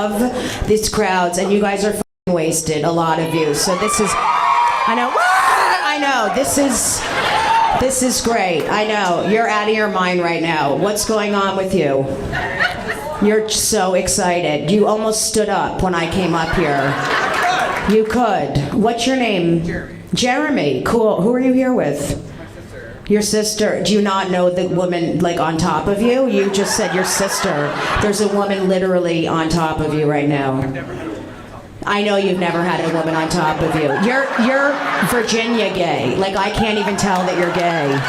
love these crowds, and you guys are f***ing wasted, a lot of you. So this is, I know, this is great. I know, you're out of your mind right now. What's going on with you? You're so excited. You almost stood up when I came up here. You could. What's your name? Jeremy. Jeremy, cool. Who are you here with? My sister. Your sister. Do you not know the woman like on top of you? You just said your sister. There's a woman literally on top of you right now. I've never had a woman on top. I know you've never had a woman on top of you. You're Virginia gay. Like I can't even tell that you're gay.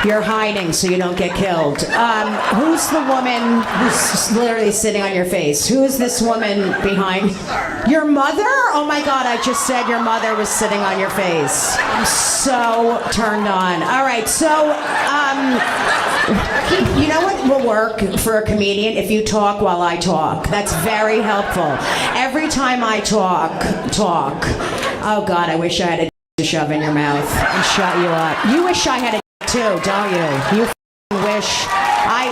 You're hiding so you don't get killed. Who's the woman who's literally sitting on your face? Who is this woman behind? Your mother? Oh my God, I just said your mother was sitting on your face. I'm so turned on. All right, so, you know what will work for a comedian? If you talk while I talk. That's very helpful. Every time I talk. Oh God, I wish I had a to shove in your mouth and shut you up. You wish I had a too, don't you? You wish. I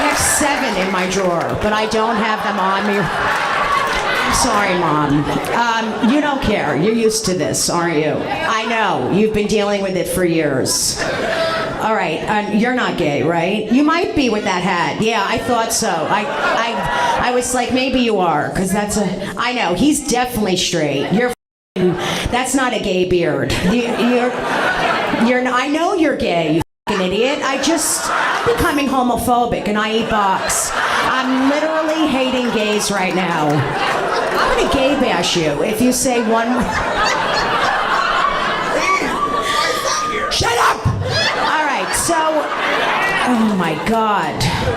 have 7 in my drawer, but I don't have them on me. Sorry, Mom. You don't care. You're used to this, aren't you? I know. You've been dealing with it for years. All right. You're not gay, right? You might be with that hat. Yeah, I thought so. I was like, maybe you are, because that's a. I know. He's definitely straight. That's not a gay beard. I know you're gay, you f***ing idiot. I'm becoming homophobic and I eat box. I'm literally hating gays right now. I'm gonna gay bash you if you say one more. Shut up! All right, so, oh my God.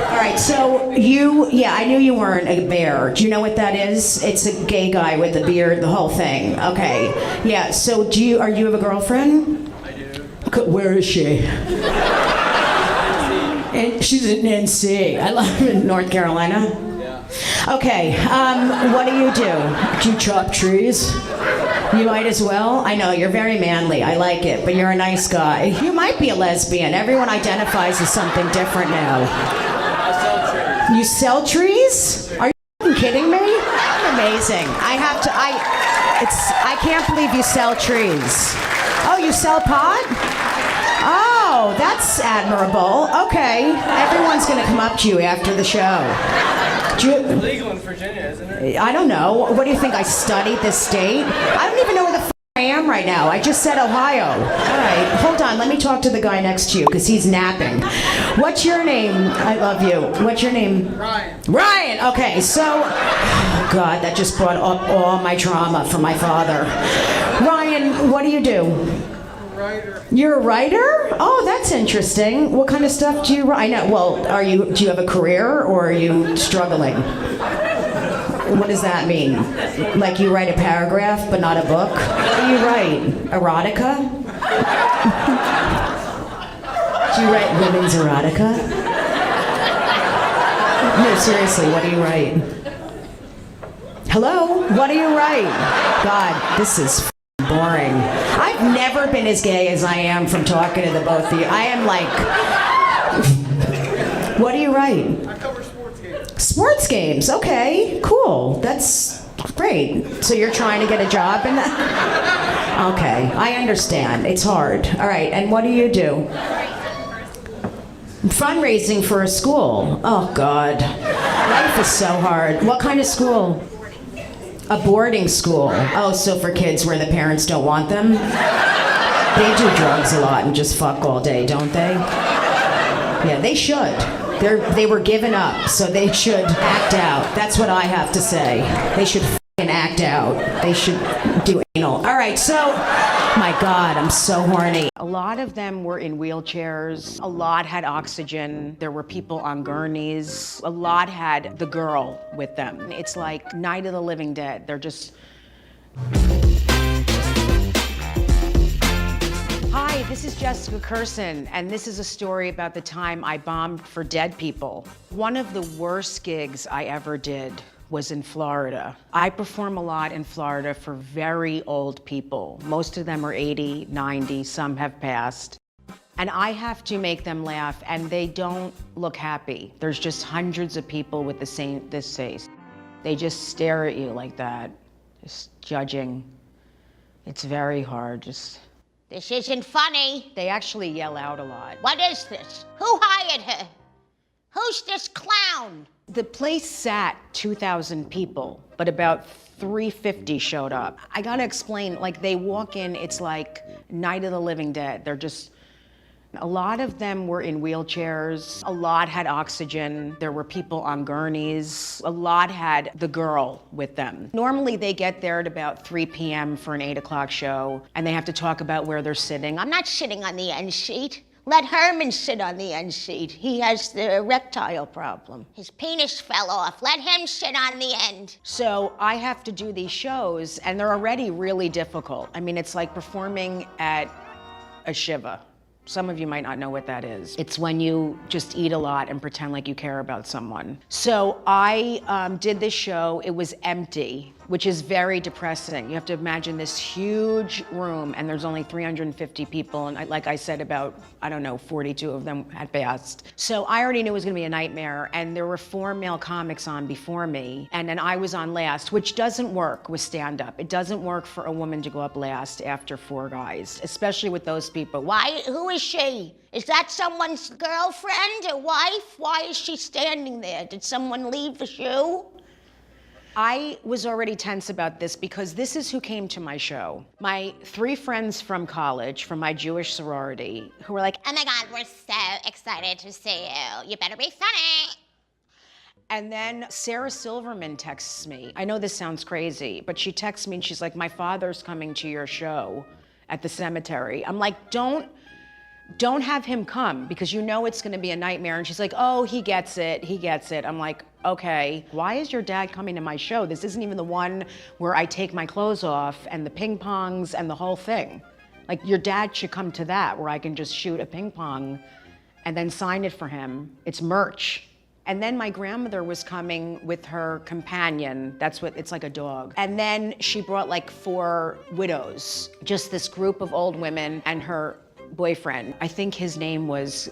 All right, so I knew you weren't a bear. Do you know what that is? It's a gay guy with a beard, the whole thing. Okay, yeah, so are you have a girlfriend? Where is she? And she's in NC. I love her in North Carolina. Yeah. Okay, what do? Do you chop trees? You might as well. I know, you're very manly. I like it, but you're a nice guy. You might be a lesbian. Everyone identifies as something different now. I sell trees. You sell trees? Are you f***ing kidding me? Amazing. I can't believe you sell trees. Oh, you sell pot? Oh, that's admirable. Okay. Everyone's going to come up to you after the show. It's legal in Virginia, isn't it? I don't know. What do you think? I studied this state? I don't even know where the f*** I am right now. I just said Ohio. All right. Hold on. Let me talk to the guy next to you because he's napping. What's your name? I love you. What's your name? Ryan. Ryan. Okay. So, oh God, that just brought up all my trauma from my father. Ryan, what do you do? Writer. You're a writer? Oh, that's interesting. What kind of stuff do you write? I know. Well, do you have a career or are you struggling? What does that mean? Like you write a paragraph but not a book? What do you write? Erotica? Do you write women's erotica? No, seriously, what do you write? Hello? What do you write? God, this is boring. I've never been as gay as I am from talking to the both of you. I am like, what do you write? I cover sports games. Sports games, okay, cool. That's great. So you're trying to get a job in that? Okay, I understand. It's hard. All right, and what do you do? Fundraising for a school. Oh, God. Life is so hard. What kind of school? A boarding school. Oh, so for kids where the parents don't want them? They do drugs a lot and just fuck all day, don't they? Yeah, they should. They were given up, so they should act out. That's what I have to say. They should fucking act out. They should do anal. All right, so, my God, I'm so horny. A lot of them were in wheelchairs. A lot had oxygen. There were people on gurneys. A lot had the girl with them. It's like Night of the Living Dead. They're just... Hi, this is Jessica Kirson, and this is a story about the time I bombed for dead people. One of the worst gigs I ever did was in Florida. I perform a lot in Florida for very old people. Most of them are 80, 90, some have passed. And I have to make them laugh, and they don't look happy. There's just hundreds of people with this face. They just stare at you like that, just judging. It's very hard, just. This isn't funny. They actually yell out a lot. What is this? Who hired her? Who's this clown? The place sat 2,000 people, but about 350 showed up. I gotta explain, like they walk in, it's like Night of the Living Dead. They're just, a lot of them were in wheelchairs. A lot had oxygen. There were people on gurneys. A lot had the girl with them. Normally they get there at about 3 p.m. for an 8 o'clock show, and they have to talk about where they're sitting. I'm not sitting on the end seat. Let Herman sit on the end seat. He has the erectile problem. His penis fell off. Let him sit on the end. So I have to do these shows, and they're already really difficult. I mean, it's like performing at a shiva. Some of you might not know what that is. It's when you just eat a lot and pretend like you care about someone. So I did this show, it was empty, which is very depressing. You have to imagine this huge room and there's only 350 people, and like I said, about, I don't know, 42 of them had passed. So I already knew it was gonna be a nightmare, and there were 4 male comics on before me, and then I was on last, which doesn't work with stand-up. It doesn't work for a woman to go up last after 4 guys, especially with those people. Why? Who is she? Is that someone's girlfriend or wife? Why is she standing there? Did someone leave the shoe? I was already tense about this because this is who came to my show. My 3 friends from college, from my Jewish sorority, who were like, oh my God, we're so excited to see you. You better be funny. and then Sarah Silverman texts me. I know this sounds crazy, but she texts me and she's like, my father's coming to your show at the cemetery. I'm like, don't have him come because you know it's gonna be a nightmare. And she's like, oh, he gets it. I'm like, okay, why is your dad coming to my show? This isn't even the one where I take my clothes off and the ping pongs and the whole thing. Like, your dad should come to that where I can just shoot a ping pong and then sign it for him. It's merch. And then my grandmother was coming with her companion. That's what, it's like a dog. And then she brought like 4 widows, just this group of old women and her boyfriend. I think his name was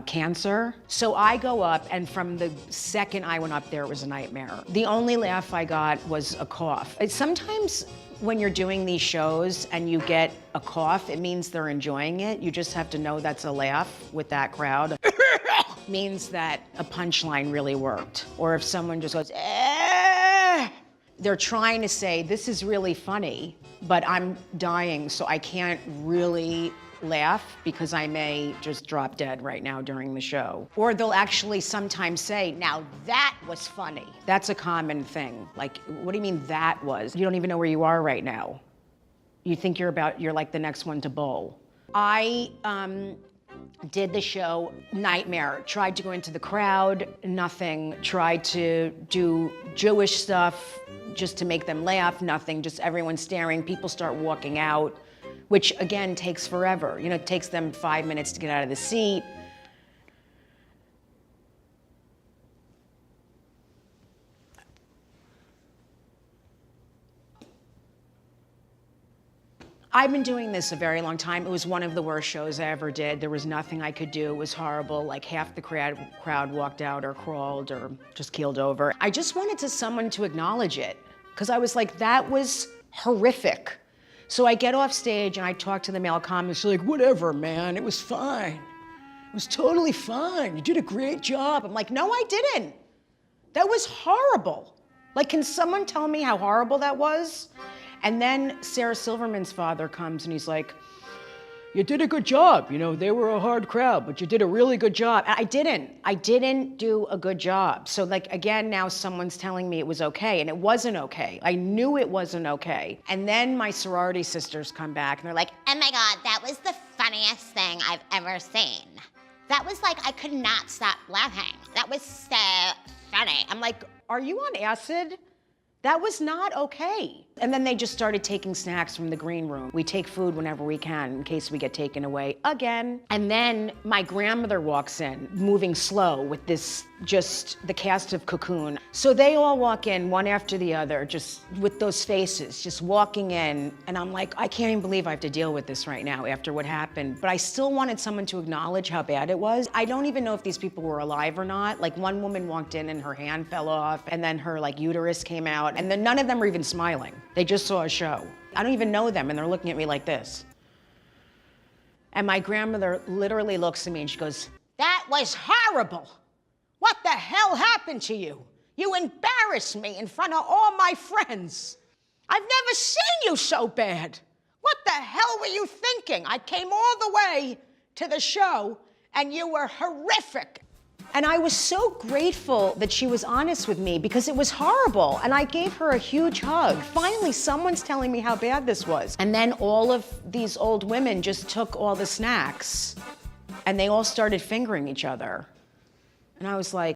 Cancer. So I go up, and from the second I went up there, it was a nightmare. The only laugh I got was a cough. Sometimes when you're doing these shows and you get a cough, it means they're enjoying it. You just have to know that's a laugh with that crowd. Means that a punchline really worked. Or if someone just goes, they're trying to say, this is really funny, but I'm dying, so I can't really laugh because I may just drop dead right now during the show. Or they'll actually sometimes say, now that was funny. That's a common thing. Like, what do you mean that was? You don't even know where you are right now. You think you're like the next one to bowl. I did the show, nightmare. Tried to go into the crowd, nothing. Tried to do Jewish stuff just to make them laugh, nothing. Just everyone staring, people start walking out, which again takes forever. You know, it takes them 5 minutes to get out of the seat. I've been doing this a very long time. It was one of the worst shows I ever did. There was nothing I could do. It was horrible. Like, half the crowd walked out or crawled or just keeled over. I just wanted someone to acknowledge it, because I was like, that was horrific. So I get off stage and I talk to the male comics. They're like, whatever, man, it was fine. It was totally fine. You did a great job. I'm like, no, I didn't. That was horrible. Like, can someone tell me how horrible that was? And then Sarah Silverman's father comes and he's like, you did a good job. You know, they were a hard crowd, but you did a really good job. And I didn't do a good job. So like, again, now someone's telling me it was okay, and it wasn't okay. I knew it wasn't okay. And then my sorority sisters come back and they're like, oh my God, that was the funniest thing I've ever seen. That was like, I could not stop laughing. That was so funny. I'm like, are you on acid? That was not okay. And then they just started taking snacks from the green room. We take food whenever we can in case we get taken away again. And then my grandmother walks in, moving slow with this just the cast of Cocoon. So they all walk in one after the other, just with those faces, just walking in. And I'm like, I can't even believe I have to deal with this right now after what happened. But I still wanted someone to acknowledge how bad it was. I don't even know if these people were alive or not. Like one woman walked in and her hand fell off and then her like uterus came out and then none of them were even smiling. They just saw a show. I don't even know them and they're looking at me like this. And my grandmother literally looks at me and she goes, "That was horrible. What the hell happened to you? You embarrassed me in front of all my friends. I've never seen you so bad. What the hell were you thinking? I came all the way to the show and you were horrific." And I was so grateful that she was honest with me because it was horrible. And I gave her a huge hug. Finally, someone's telling me how bad this was. And then all of these old women just took all the snacks and they all started fingering each other. And I was like,